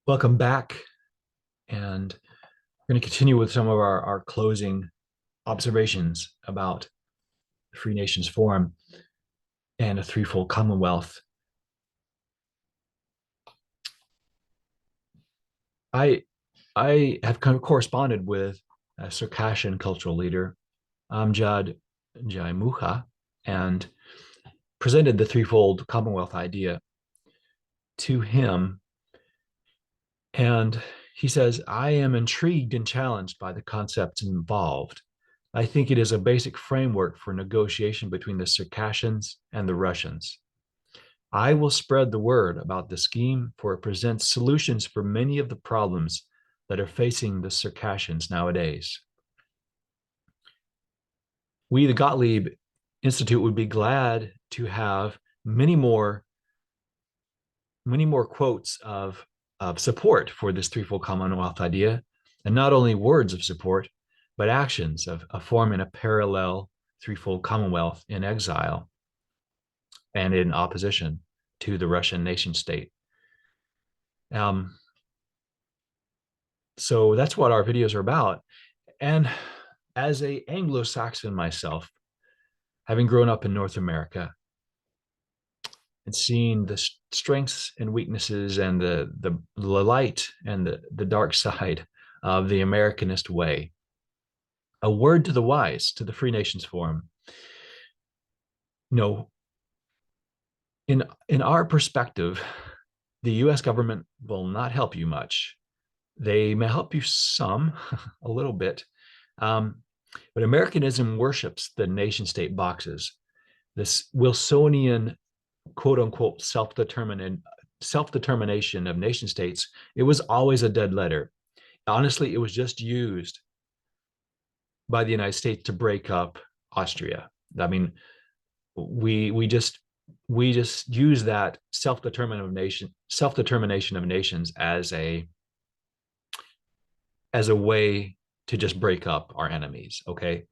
Welcome back. And we're going to continue with some of our closing observations about the Free Nations Forum and a threefold Commonwealth. I I have corresponded with a Circassian cultural leader, Amjad Jaimucha, and presented the threefold Commonwealth idea to him. And he says, I am intrigued and challenged by the concepts involved. I think it is a basic framework for negotiation between the Circassians and the Russians. I will spread the word about the scheme, for it presents solutions for many of the problems that are facing the Circassians nowadays. We, the Gottlieb Institute, would be glad to have many more quotes of support for this threefold Commonwealth idea, and not only words of support, but actions of forming a parallel threefold Commonwealth in exile and in opposition to the Russian nation state. Um, so that's what our videos are about. And as a Anglo-Saxon myself, having grown up in North America and seeing the strengths and weaknesses and the light and the dark side of the Americanist way, a word to the wise, to the Free Nations Forum. You know, in our perspective, the U.S. government will not help you much. They may help you some, a little bit, but Americanism worships the nation state boxes. This Wilsonian, quote unquote, self-determination of nation states, it was always a dead letter. Honestly, it was just used by the United States to break up Austria. I mean, we just use that self-determination of nations as a way to just break up our enemies. Okay.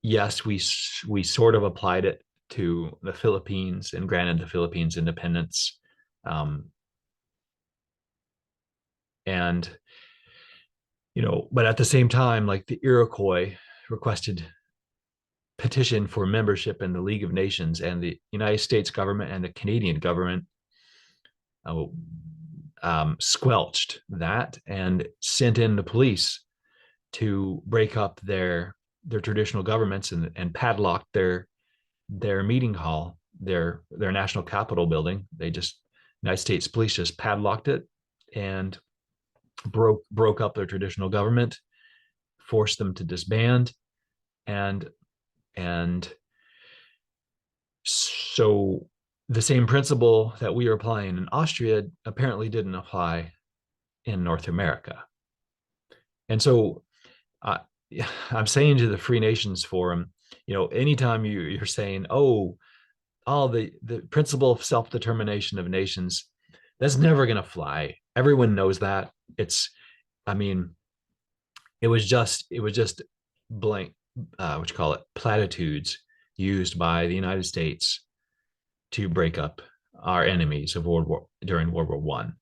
Yes, we sort of applied it to the Philippines and granted the Philippines independence. And but at the same time, like the Iroquois requested petition for membership in the League of Nations, and the United States government and the Canadian government uh, squelched that and sent in the police to break up their traditional governments and padlocked their meeting hall, their national capitol building. United States police just padlocked it and broke up their traditional government, forced them to disband, and and so the same principle that we are applying in Austria apparently didn't apply in North America. And so uh, I'm saying to the Free Nations Forum, anytime you're saying, oh, all the principle of self-determination of nations, that's never going to fly. Everyone knows that. I mean, it was just blank, what you call it, platitudes used by the United States to break up our enemies of during World War One.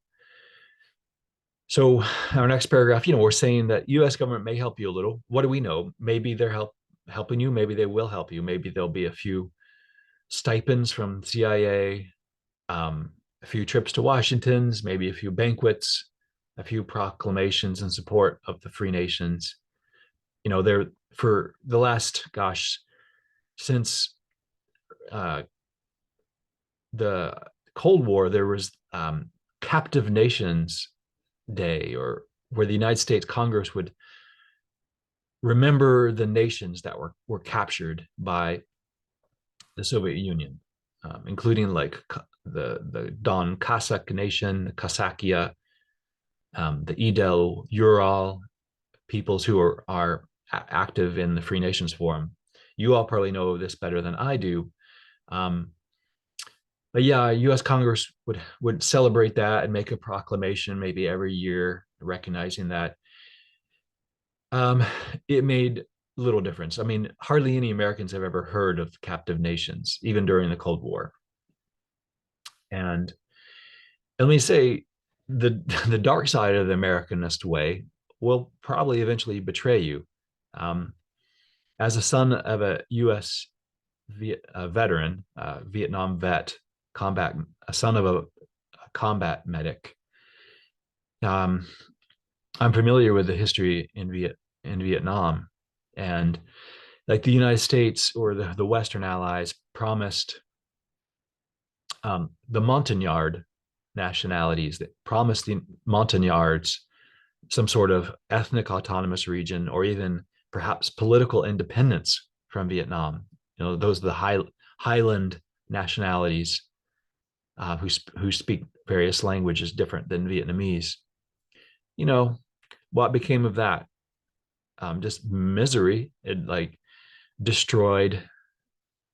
So our next paragraph, we're saying that U.S. government may help you a little. What do we know? Maybe they're helping you. Maybe they will help you. Maybe there'll be a few stipends from CIA, a few trips to Washington's, maybe a few banquets, a few proclamations in support of the free nations. They're for the last, since uh, the Cold War, there was Captive Nations Day, or where the United States Congress would remember the nations that were captured by the Soviet Union, including like the Don Cossack Nation, the Kasakia, the Edel Ural peoples who are active in the Free Nations Forum. You all probably know this better than I do. But yeah, U.S. Congress would celebrate that and make a proclamation maybe every year recognizing that. Um, it made little difference. I mean, hardly any Americans have ever heard of captive nations, even during the Cold War. And let me say, the the dark side of the Americanist way will probably eventually betray you. Um, as a son of a U.S. Veteran, Vietnam vet, combat, a son of a combat medic, um, I'm familiar with the history in Vietnam, and like the United States or the Western Allies promised the Montagnard nationalities that promised the Montagnards some sort of ethnic autonomous region or even perhaps political independence from Vietnam. You know, those are the highland nationalities who speak various languages different than Vietnamese. You know, what became of that? Just misery. It like destroyed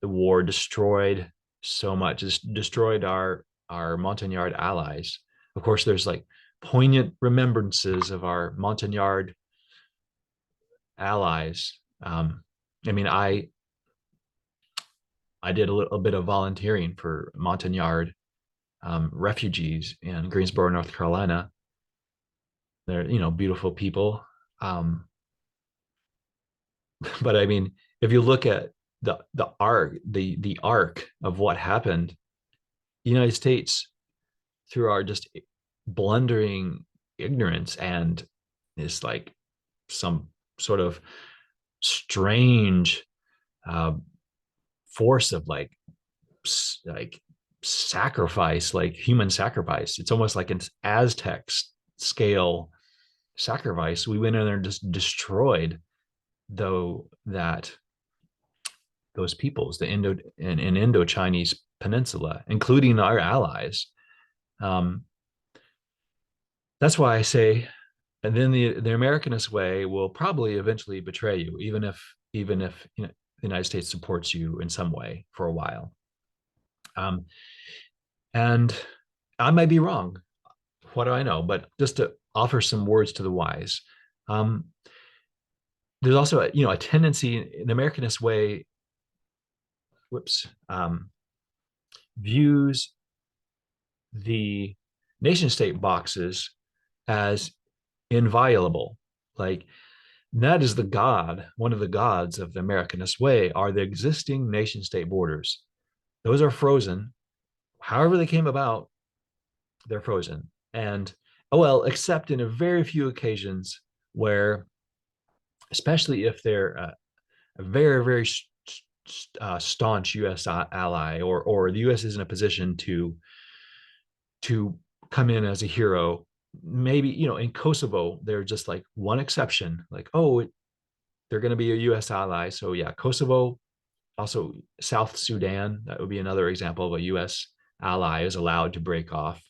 the war, destroyed so much, just destroyed our Montagnard allies. Of course, there's like poignant remembrances of our Montagnard allies. I mean, I did a little bit of volunteering for Montagnard refugees in Greensboro, North Carolina. They're beautiful people, um, but I mean, if you look at the arc of what happened, the United States through our just blundering ignorance and this like some sort of strange uh, force of like sacrifice, like human sacrifice. It's almost like an Aztec scale sacrifice. We went in there and just destroyed though that those peoples, the Indo-Chinese peninsula, including our allies. Um, that's why I say, and then the Americanist way will probably eventually betray you, even if the United States supports you in some way for a while. Um, and I might be wrong. What do I know? But just to offer some words to the wise, um, there's also a tendency in the Americanist way. Whoops. Views the nation state boxes as inviolable. Like that is the god, one of the gods of the Americanist way are the existing nation state borders. Those are frozen. However they came about, they're frozen. And oh well, except in a very few occasions where, especially if they're a very, very staunch U.S. ally, or the U.S. is in a position to come in as a hero. Maybe in Kosovo, they're just like one exception, like they're going to be a U.S. ally, so yeah, Kosovo. Also, South Sudan, that would be another example of a U.S. ally is allowed to break off.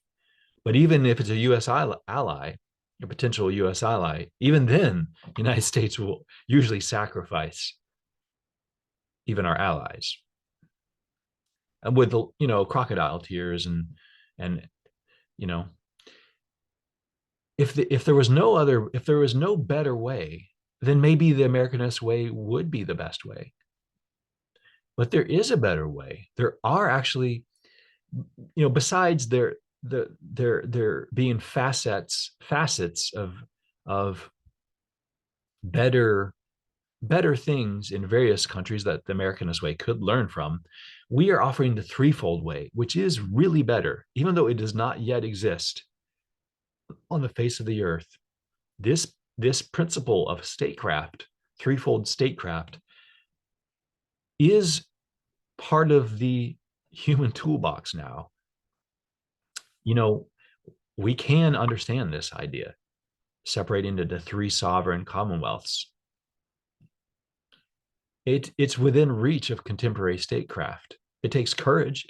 But even if it's a U.S. ally, a potential U.S. ally, even then, the United States will usually sacrifice even our allies, and with the crocodile tears and you know if there was no better way, then maybe the Americanist way would be the best way. But there is a better way. There are actually, besides there being facets of better better things in various countries that the Americanist way could learn from. We are offering the threefold way, which is really better, even though it does not yet exist on the face of the earth. This principle of statecraft, threefold statecraft, is part of the human toolbox now. You know, we can understand this idea, separating into three sovereign commonwealths. It's within reach of contemporary statecraft. It takes courage.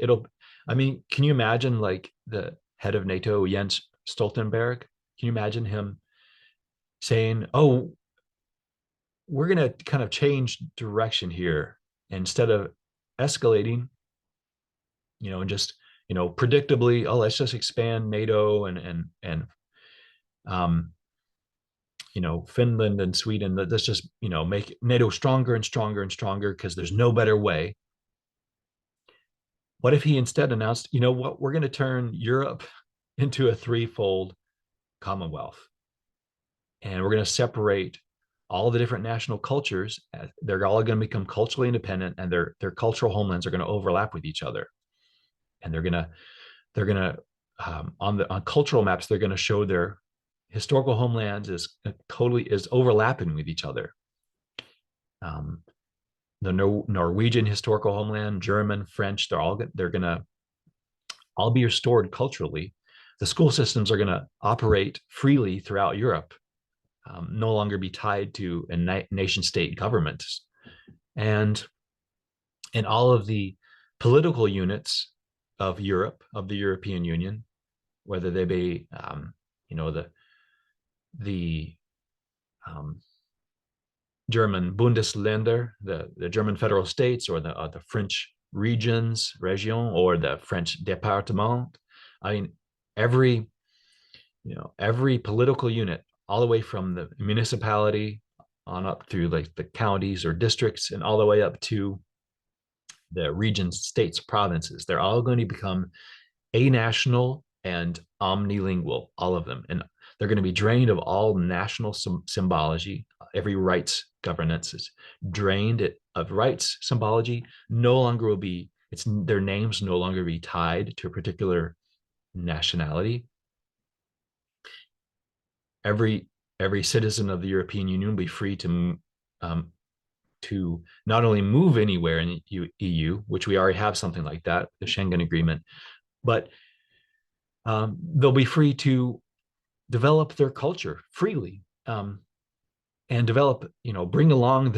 I mean, can you imagine like the head of NATO, Jens Stoltenberg? Can you imagine him saying, "Oh, we're going to kind of change direction here instead of escalating, and just predictably, oh, let's just expand NATO and um, Finland and Sweden. Let's just make NATO stronger and stronger and stronger because there's no better way." What if he instead announced, you know what, we're going to turn Europe into a threefold Commonwealth. And we're going to separate all the different national cultures. They're all going to become culturally independent, and their cultural homelands are going to overlap with each other. And they're going to on cultural maps, they're going to show their historical homelands is overlapping with each other. Um, the Norwegian historical homeland, German, French, they're going to all be restored culturally. The school systems are going to operate freely throughout Europe, no longer be tied to a nation state governments. And in all of the political units of Europe, of the European Union, whether they be, the um, German Bundesländer, the German federal states, or the French regions, region, or the French département. I mean, every every political unit, all the way from the municipality on up through like the counties or districts, and all the way up to the regions, states, provinces, they're all going to become anational and omnilingual, all of them. And they're going to be drained of all national symbology. Every rights governance is drained of rights symbology. No longer will be, their names no longer be tied to a particular nationality. Every citizen of the European Union will be free to not only move anywhere in the EU, which we already have something like that, the Schengen Agreement, but they'll be free to develop their culture freely, and develop, bring along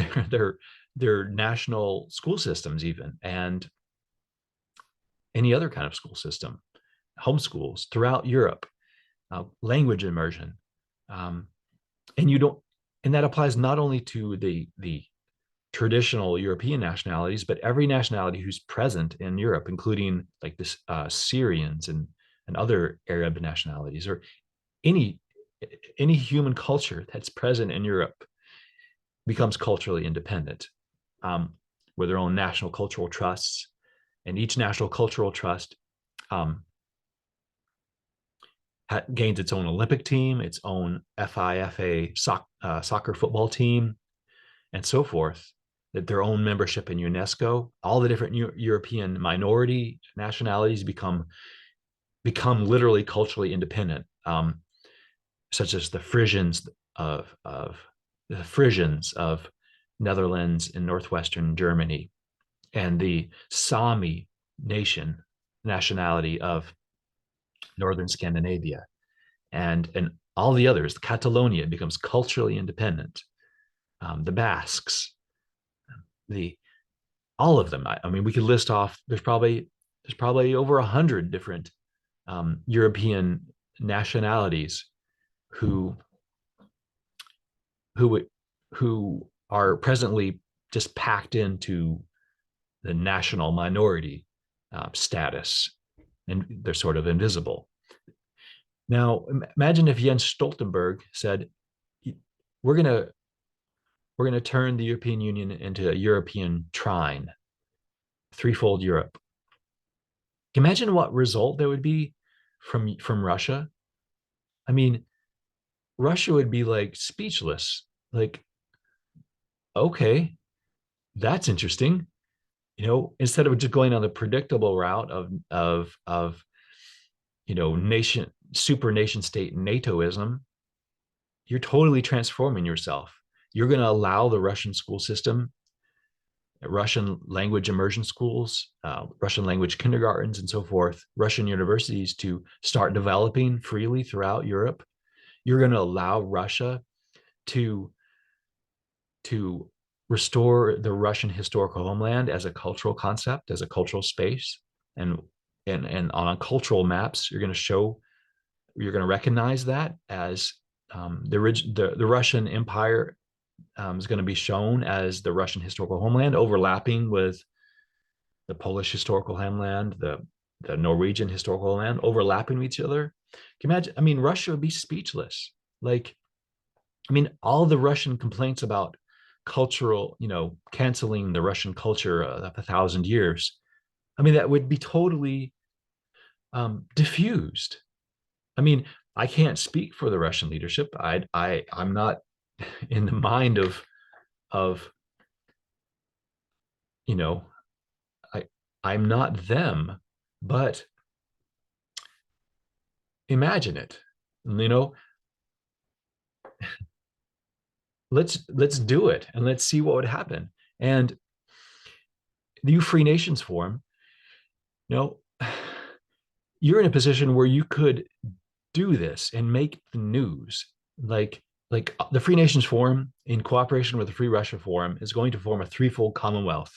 their national school systems even, and any other kind of school system, homeschools throughout Europe, language immersion, and you don't, and that applies not only to the traditional European nationalities, but every nationality who's present in Europe, including like this Syrians and other Arab nationalities, or any human culture that's present in Europe becomes culturally independent, with their own national cultural trusts, and each national cultural trust gains its own Olympic team, its own FIFA soccer football team, and so forth. That their own membership in UNESCO, all the different European minority nationalities become literally culturally independent, such as the Frisians of Netherlands and northwestern Germany, and the Sami nationality of northern Scandinavia, and all the others. Catalonia becomes culturally independent. The Basques, all of them. I mean, we could list off. There's probably over 100 different European nationalities who are presently just packed into the national minority status, and they're sort of invisible. Now, imagine if Jens Stoltenberg said, "We're gonna turn the European Union into a European trine, threefold Europe." Imagine what result there would be from Russia. I mean, Russia would be like speechless. Like, okay, that's interesting. Instead of just going on the predictable route of super nation state NATOism, you're totally transforming yourself. You're going to allow the Russian school system, Russian language immersion schools, Russian language kindergartens, and so forth, Russian universities to start developing freely throughout Europe. You're going to allow Russia to restore the Russian historical homeland as a cultural concept, as a cultural space, and on cultural maps, you're going to recognize that as the Russian Empire is going to be shown as the Russian historical homeland, overlapping with the Polish historical homeland, the Norwegian historical homeland, overlapping with each other. Can you imagine? I mean, Russia would be speechless. Like, I mean, all the Russian complaints about cultural, canceling the Russian culture of 1,000 years. I mean, that would be totally diffused. I mean, I can't speak for the Russian leadership. I'm not in the mind of you know I I'm not them, but imagine it. You know, let's do it and let's see what would happen. And the You Free Nations Forum, you know, you're in a position where you could do this and make the news. Like the Free Nations Forum, in cooperation with the Free Russia Forum, is going to form a threefold Commonwealth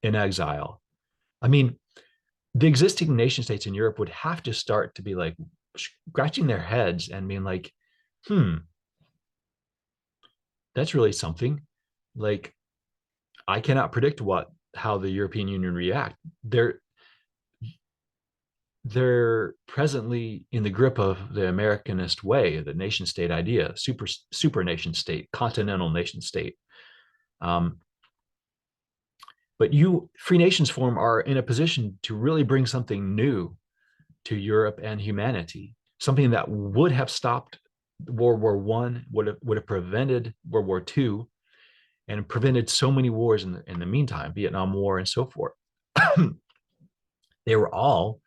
in exile. I mean, the existing nation states in Europe would have to start to be like scratching their heads and being like, hmm, that's really something. Like, I cannot predict what how the European Union react. They're presently in the grip of the Americanist way, the nation state idea, super nation state, continental nation state. Um, but you Free Nations Forum are in a position to really bring something new to Europe and humanity, something that would have stopped World War I, would have prevented World War II, and prevented so many wars in the meantime, Vietnam War and so forth. They were all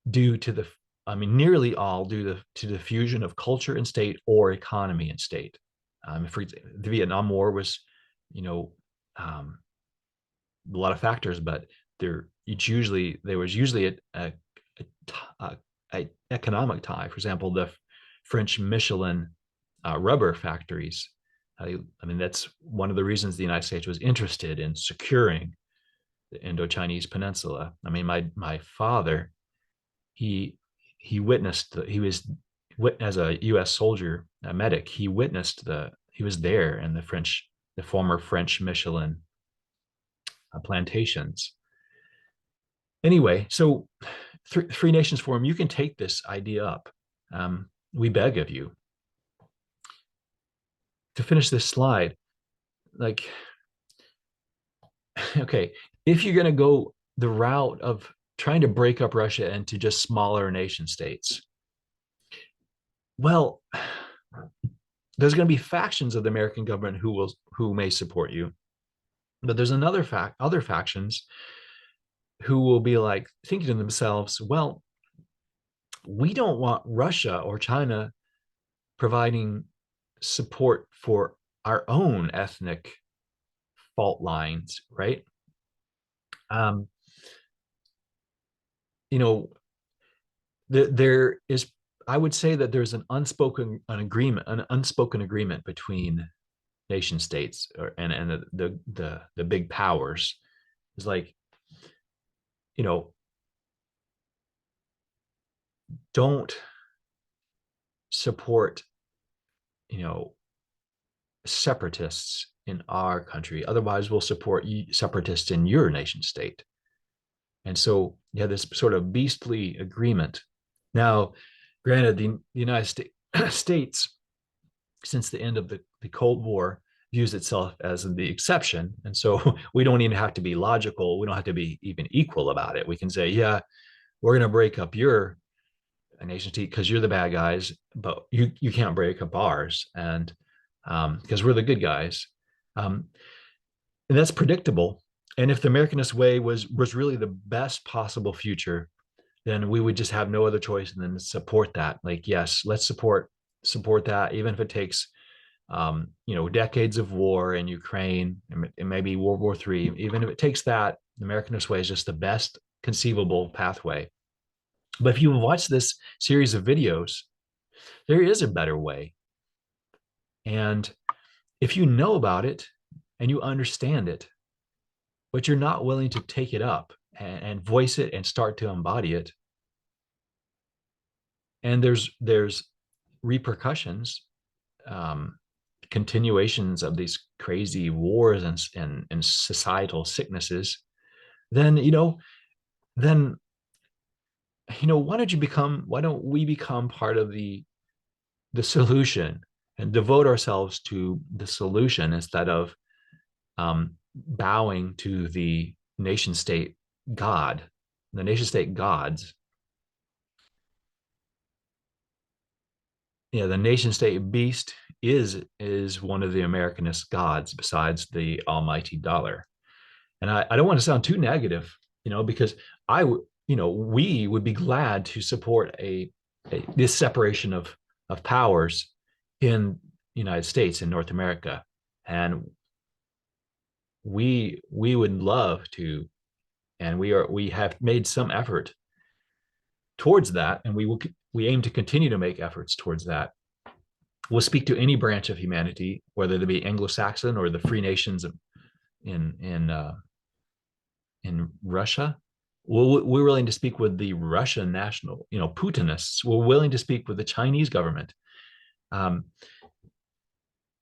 due to the, I mean, nearly all due to the fusion of culture and state or economy and state. For the Vietnam War was, you know, um, a lot of factors, but there was usually a economic tie. For example, the French Michelin rubber factories. I mean, that's one of the reasons the United States was interested in securing the Indo-Chinese Peninsula. I mean, my father, he he witnessed he was as a U.S. soldier, a medic. He was there in the former French Michelin plantations. Anyway, so Free Nations Forum, you can take this idea up. We beg of you to finish this slide. Like, okay, if you're going to go the route of trying to break up Russia into just smaller nation states, well, there's going to be factions of the American government who may support you, but there's other factions who will be like thinking to themselves, well, we don't want Russia or China providing support for our own ethnic fault lines, right? Um, you know, there is, I would say that there's an unspoken agreement between nation states and the big powers. Is like, you know, don't support, you know, separatists in our country. Otherwise, we'll support separatists in your nation state. And so you have this sort of beastly agreement. Now, granted, the United States, since the end of the Cold War, views itself as the exception. And so we don't even have to be logical. We don't have to be even equal about it. We can say, yeah, we're going to break up your nation state because you're the bad guys, but you can't break up ours. And because we're the good guys. Um, and that's predictable. And if the Americanist way was really the best possible future, then we would just have no other choice than to support that. Like, yes, let's support that, even if it takes decades of war in Ukraine and maybe World War III. Even if it takes that, the Americanist way is just the best conceivable pathway. But if you watch this series of videos, there is a better way. And if you know about it and you understand it, but you're not willing to take it up and voice it and start to embody it, and there's repercussions, um, continuations of these crazy wars and societal sicknesses, then then why don't we become part of the solution and devote ourselves to the solution instead of bowing to the nation state god, the nation state gods. yeah, the nation state beast is one of the Americanist gods besides the almighty dollar. And I don't want to sound too negative, because I would, we would be glad to support this separation of powers in the United States in North America. And we would love to, and we have made some effort towards that, and we aim to continue to make efforts towards that. We'll speak to any branch of humanity, whether they be Anglo-Saxon or the free nations in in uh, in Russia. We're willing to speak with the Russian national, Putinists. We're willing to speak with the Chinese government. Um,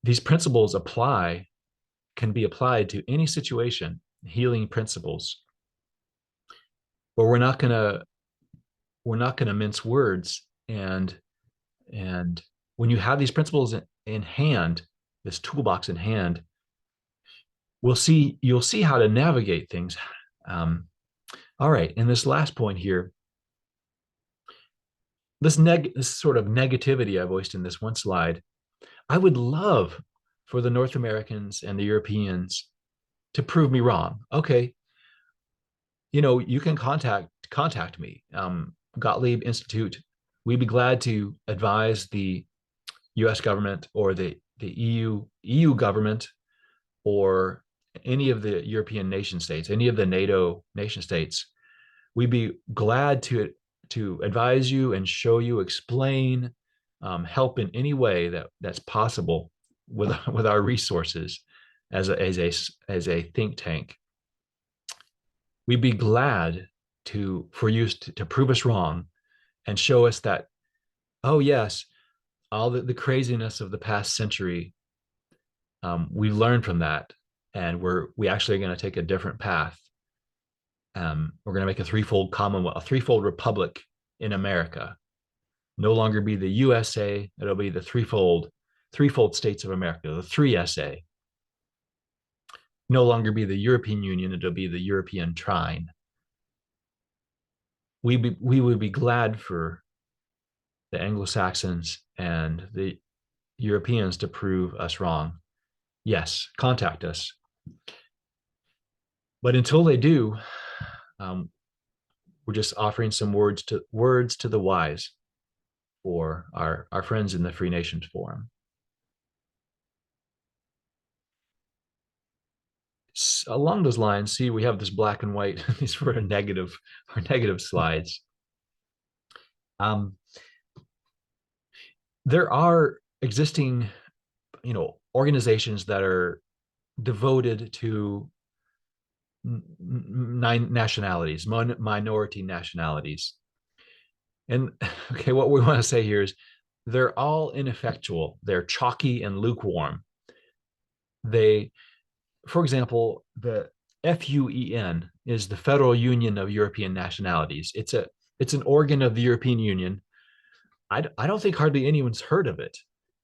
these principles can be applied to any situation, healing principles, but we're not gonna mince words. And when you have these principles in hand, this toolbox in hand, you'll see how to navigate things. All right, and this last point here, this sort of negativity I voiced in this one slide, I would love for the North Americans and the Europeans to prove me wrong. Okay, you can contact me, Gottlieb Institute. We'd be glad to advise the U.S. government or the EU government or any of the European nation states, any of the NATO nation states. We'd be glad to advise you and show you, explain, help in any way that's possible with with our resources as a think tank. We'd be glad for you to prove us wrong and show us that, oh yes, all the craziness of the past century, we learned from that, and we actually are going to take a different path. We're going to make a threefold commonwealth, a threefold republic in America. No longer be the USA, it'll be the threefold states of America, the 3SA. No longer be the European Union, it'll be the European Trine. We would be glad for the Anglo-Saxons and the Europeans to prove us wrong. Yes, contact us. But until they do, we're just offering some words to the wise for our friends in the Free Nations Forum. Along those lines, see, we have this black and white, these were negative slides. There are existing, organizations that are devoted to nationalities, minority nationalities. And okay, what we want to say here is they're all ineffectual. They're chalky and lukewarm. For example, the FUEN is the Federal Union of European Nationalities. It's an organ of the European Union. I don't think hardly anyone's heard of it.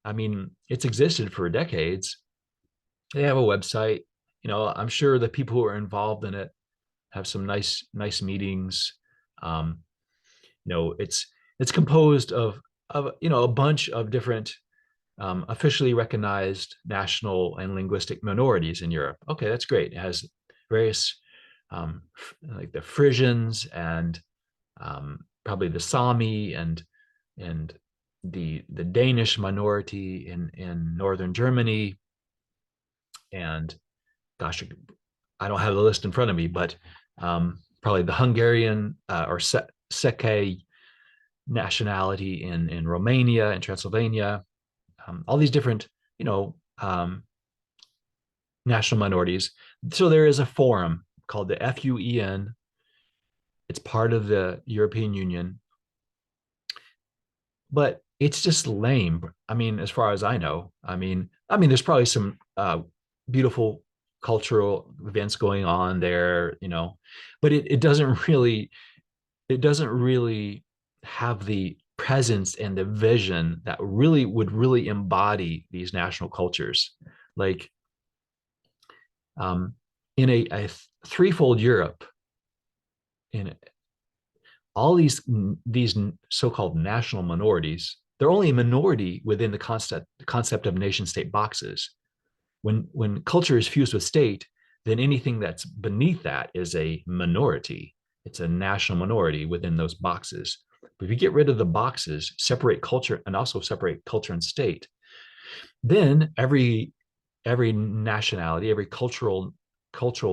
I mean, it's existed for decades. They have a website. I'm sure the people who are involved in it have some nice meetings. It's composed of a bunch of different officially recognized national and linguistic minorities in Europe. Okay, that's great. It has various like the Frisians and probably the Sami and the Danish minority in northern Germany. And gosh, I don't have the list in front of me, but probably the Hungarian or Székely nationality in Romania and Transylvania. All these different, national minorities. So there is a forum called the FUEN. It's part of the European Union, but it's just lame. I mean, as far as I know, there's probably some beautiful cultural events going on there, but it doesn't really have the presence and the vision that would really embody these national cultures. Like in a threefold Europe, in all these so-called national minorities, they're only a minority within the concept of nation state boxes. When culture is fused with state, then anything that's beneath that is a minority. It's a national minority within those boxes. But if you get rid of the boxes, separate culture, and also separate culture and state, then every nationality, every cultural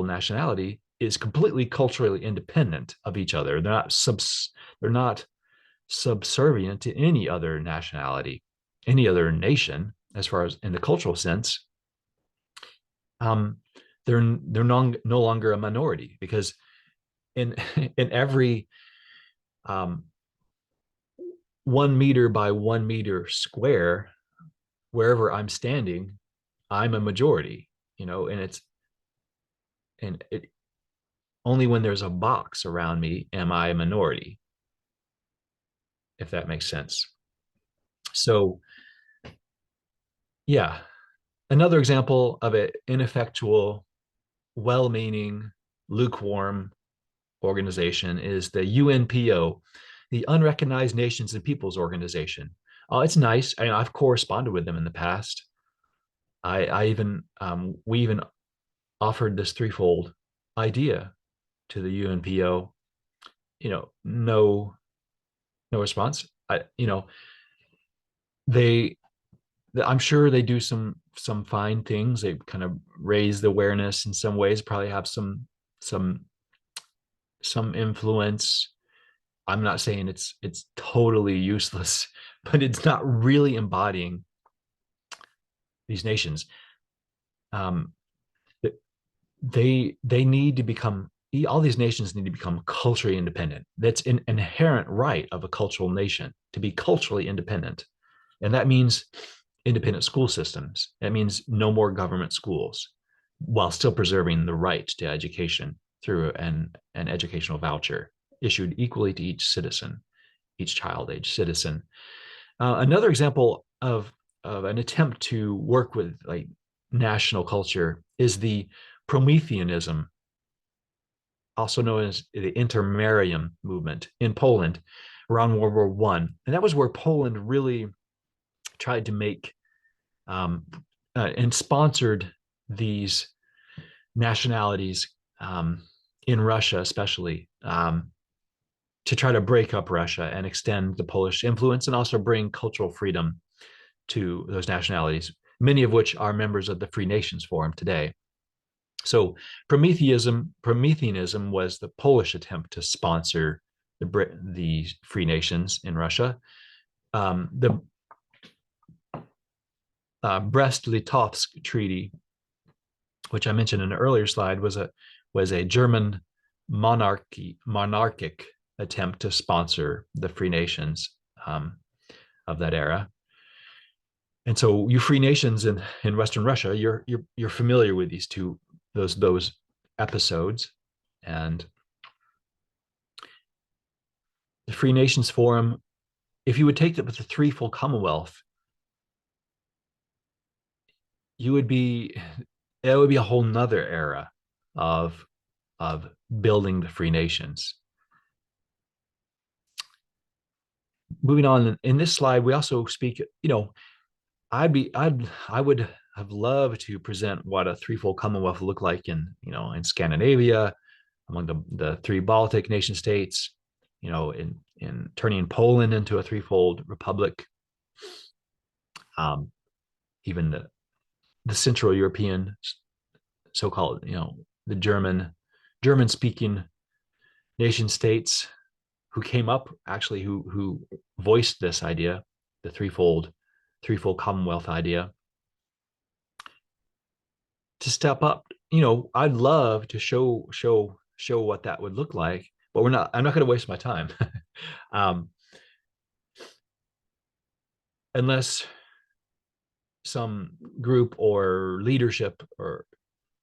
nationality is completely culturally independent of each other. They're not subservient to any other nationality, any other nation, as far as in the cultural sense. Um, they're no longer a minority, because in in every 1 meter by 1 meter square, wherever I'm standing, I'm a majority. And it only when there's a box around me am I a minority, if that makes sense. So yeah, another example of an ineffectual, well-meaning, lukewarm organization is the UNPO, the Unrecognized Nations and Peoples Organization. It's nice. I've corresponded with them in the past. I even we even offered this threefold idea to the UNPO. No response. They I'm sure they do some fine things. They kind of raise the awareness in some ways, probably have some some influence. I'm not saying it's totally useless, but it's not really embodying these nations. Um, they need to become all these nations need to become culturally independent. That's an inherent right of a cultural nation to be culturally independent, and that means independent school systems. That means no more government schools, while still preserving the right to education through an educational voucher issued equally to each citizen, each child age citizen. Another example of an attempt to work with like national culture is the Prometheanism, also known as the Intermarium movement in Poland around World War One, and that was where Poland really tried to make and sponsored these nationalities in Russia, especially to try to break up Russia and extend the Polish influence, and also bring cultural freedom to those nationalities, many of which are members of the Free Nations Forum today. So Prometheanism was the Polish attempt to sponsor the Free Nations in Russia. The Brest-Litovsk Treaty, which I mentioned in an earlier slide, was a German monarchic attempt to sponsor the Free Nations of that era. And so, you Free Nations in Western Russia, you're familiar with those episodes. And the Free Nations Forum, if you would take it with the threefold Commonwealth, it would be a whole nother era of building the Free Nations. Moving on, in this slide, we also speak, I would have loved to present what a threefold Commonwealth looked like in Scandinavia, among the three Baltic nation states, in turning Poland into a threefold republic, even the Central European, so-called, the German speaking nation states who came up, actually, who voiced this idea, the threefold Commonwealth idea, to step up. I'd love to show what that would look like, but I'm not going to waste my time. Unless some group or leadership or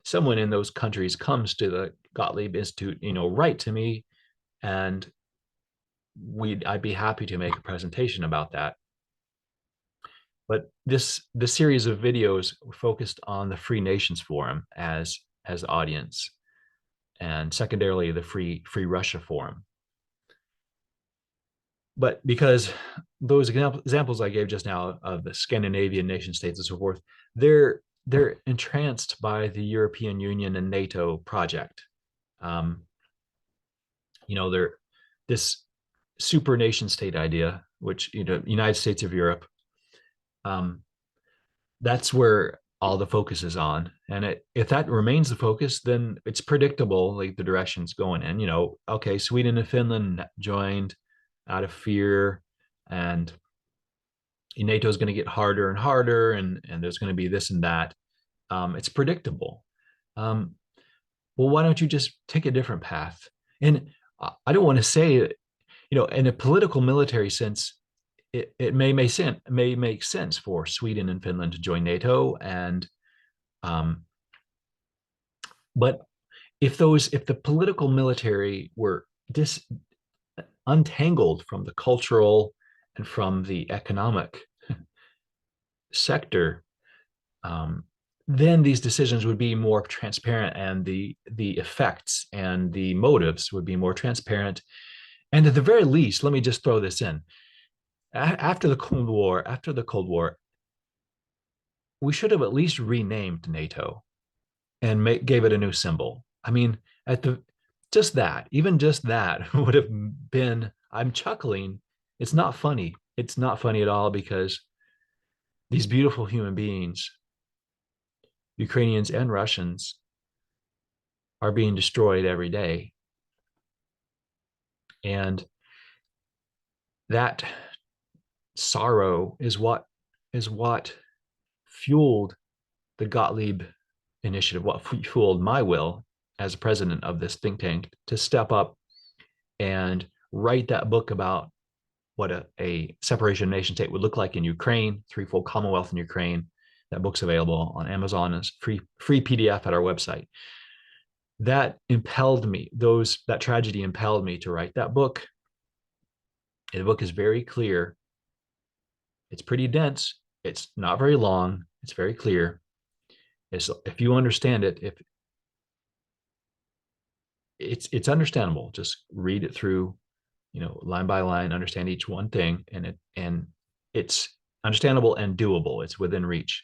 someone in those countries comes to the Gottlieb Institute, write to me, and I'd be happy to make a presentation about that. But this series of videos focused on the Free Nations Forum as the audience, and secondarily the Free Russia Forum. But because those examples I gave just now of the Scandinavian nation states and so forth, they're entranced by the European Union and NATO project. Um, they're this super nation state idea, which United States of Europe. Um, that's where all the focus is on, and if that remains the focus, then it's predictable, like the direction it's going in. Okay, Sweden and Finland joined out of fear, and NATO is going to get harder and harder, and there's going to be this and that. It's predictable. Um, well, why don't you just take a different path? And I don't want to say, in a political military sense, it may make sense for Sweden and Finland to join NATO, and um, but if the political military were untangled from the cultural and from the economic sector, um, then these decisions would be more transparent, and the effects and the motives would be more transparent. And at the very least, let me just throw this in: after the Cold War, we should have at least renamed NATO and gave it a new symbol. I mean, at the even just that would have been. I'm chuckling. It's not funny. It's not funny at all, because these beautiful human beings, Ukrainians and Russians, are being destroyed every day. And that sorrow is what fueled the Gottlieb initiative, what fueled my will as president of this think tank to step up and write that book about what a separation nation state would look like in Ukraine, threefold Commonwealth in Ukraine. That book's available on Amazon as free PDF at our website. That impelled me. That tragedy impelled me to write that book. And the book is very clear. It's pretty dense. It's not very long. It's very clear. If you understand it, if it's understandable, just read it through, line by line, understand each one thing, and it's understandable and doable. It's within reach.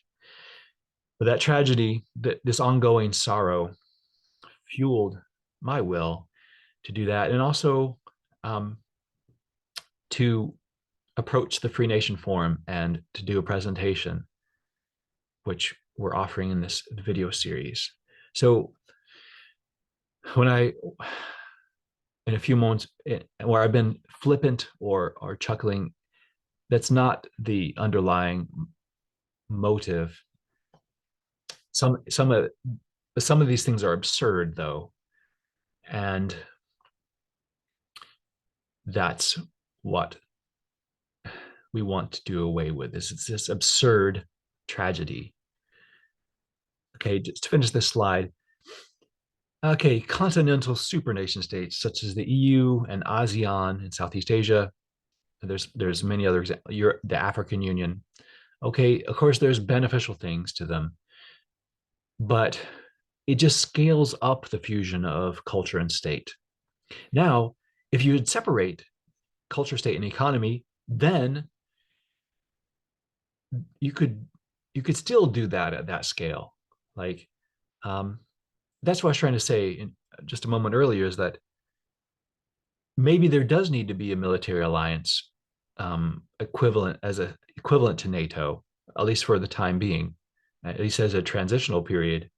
But that tragedy, this ongoing sorrow, fueled my will to do that, and also to approach the Free Nation Forum and to do a presentation, which we're offering in this video series. So when in a few moments where I've been flippant or chuckling, that's not the underlying motive. Some of these things are absurd, though, and that's what we want to do away with. It's this absurd tragedy. Okay, just to finish this slide. Okay, continental supernation states such as the EU and ASEAN in Southeast Asia. There's many other examples. The African Union. Okay, of course, there's beneficial things to them, but it just scales up the fusion of culture and state. Now, if you would separate culture, state, and economy, then you could still do that at that scale. Like, that's what I was trying to say in just a moment earlier, is that maybe there does need to be a military alliance equivalent to NATO, at least for the time being, at least as a transitional period,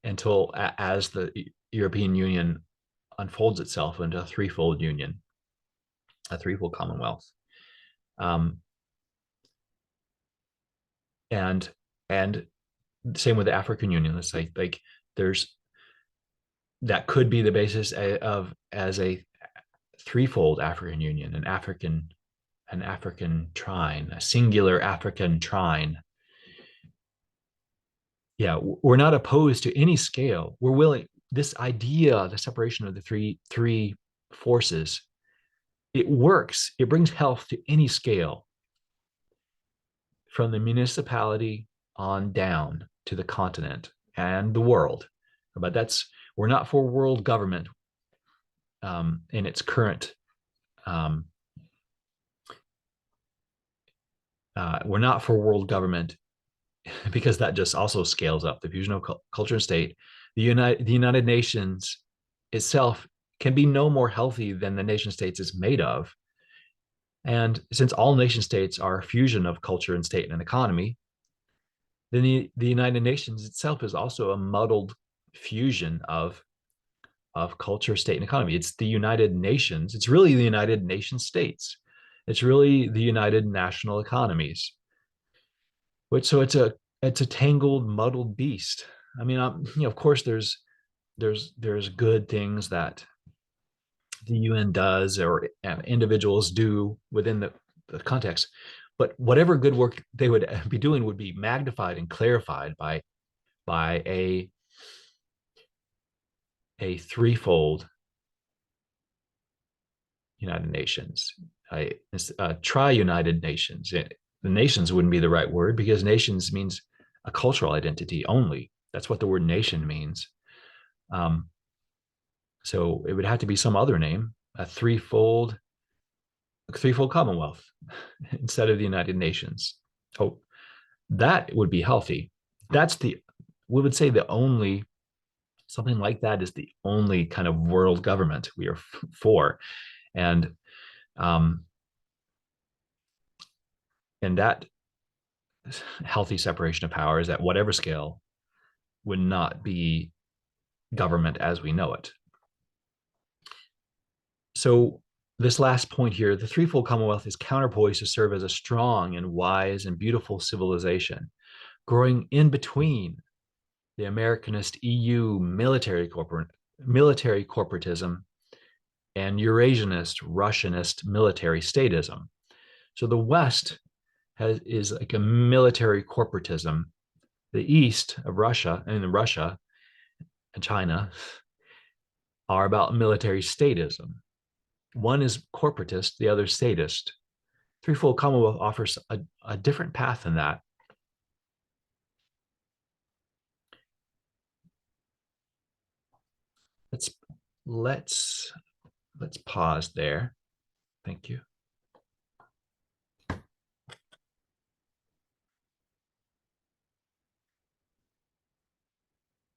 until as the European Union unfolds itself into a threefold union, a threefold Commonwealth. And same with the African Union. Let's say, like, that could be the basis as a threefold African Union, an African trine, a singular African trine. Yeah, we're not opposed to any scale. We're willing. This idea, the separation of the three forces, it works. It brings health to any scale, from the municipality on down to the continent and the world. But we're not for world government in its current We're not for world government because that just also scales up the fusion of culture and state. The United Nations itself can be no more healthy than the nation states it's made of. And since all nation states are a fusion of culture and state and economy, then the United Nations itself is also a muddled fusion of culture, state, and economy. It's the United Nations. It's really the United Nation States. It's really the United National Economies. Which so it's a tangled, muddled beast. I mean, of course, there's good things that the UN does or individuals do within the context, but whatever good work they would be doing would be magnified and clarified by a threefold United Nations, tri-United Nations. The nations wouldn't be the right word because nations means a cultural identity only. That's what the word nation means. Um, so it would have to be some other name, a threefold Commonwealth instead of the United Nations. So that would be healthy. That's the we would say the only something like that is the only kind of world government we are for, and um, and that healthy separation of powers at whatever scale would not be government as we know it. So this last point here, the threefold Commonwealth is counterpoised to serve as a strong and wise and beautiful civilization, growing in between the Americanist EU military corporatism and Eurasianist Russianist military statism. So the West is like a military corporatism. The East of Russia and Russia and China are about military statism. One is corporatist, the other statist. Threefold Commonwealth offers a different path than that. Let's let's let's pause there. Thank you.